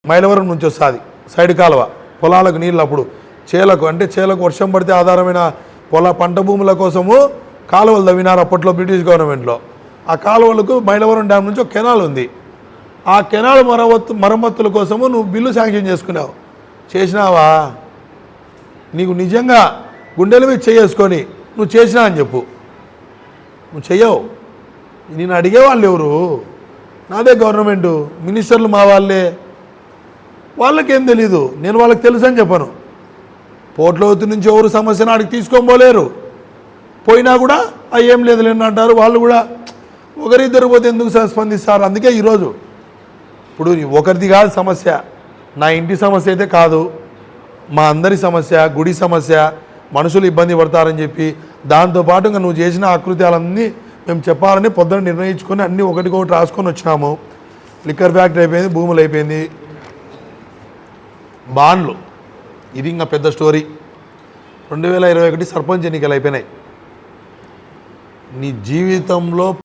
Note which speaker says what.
Speaker 1: మైలవరం నుంచి వస్తుంది సైడ్ కాలువ పొలాలకు నీళ్ళు అప్పుడు చేలకు వర్షం పడితే ఆధారమైన పంట భూముల కోసము కాలువలు తవ్వినారు అప్పట్లో బ్రిటిష్ గవర్నమెంట్లో. ఆ కాలువలకు మైలవరం డ్యామ్ నుంచి ఒక కెనాల్ ఉంది. ఆ కెనాల్ మరమ్మతుల కోసము నువ్వు బిల్లు శాంక్షన్ చేసుకున్నావు. చేసినావా? నీకు నిజంగా గుండెల మీద చేసుకొని నువ్వు చేసినా అని చెప్పు. నువ్వు చెయ్యవు. నేను అడిగేవాళ్ళు ఎవరు? నాదే గవర్నమెంటు, మినిస్టర్లు మా వాళ్ళే. వాళ్ళకేం తెలీదు, నేను వాళ్ళకి తెలుసు అని చెప్పాను. పోట్లవతి నుంచి ఎవరు సమస్యను ఆడికి తీసుకొని పోలేరు. పోయినా కూడా ఏం లేదులేని అంటారు. వాళ్ళు కూడా ఒకరిద్దరు పోతే ఎందుకు స్పందిస్తారు? అందుకే ఈరోజు ఇప్పుడు ఒకరిది కాదు సమస్య, నా ఇంటి సమస్య అయితే కాదు, మా అందరి సమస్య, గుడి సమస్య, మనుషులు ఇబ్బంది పడతారని చెప్పి దాంతోపాటు ఇంకా నువ్వు చేసిన ఆకృత్యాలన్నీ మేము చెప్పాలని పొద్దున నిర్ణయించుకొని అన్నీ ఒకటికొకటి రాసుకొని వచ్చినాము. లిక్కర్ ఫ్యాక్టరీ అయిపోయింది, భూములు అయిపోయింది, బాండ్లు, ఇది ఇంకా పెద్ద స్టోరీ. 2021 సర్పంచ్ ఎన్నికలు అయిపోయినాయి. నీ జీవితంలో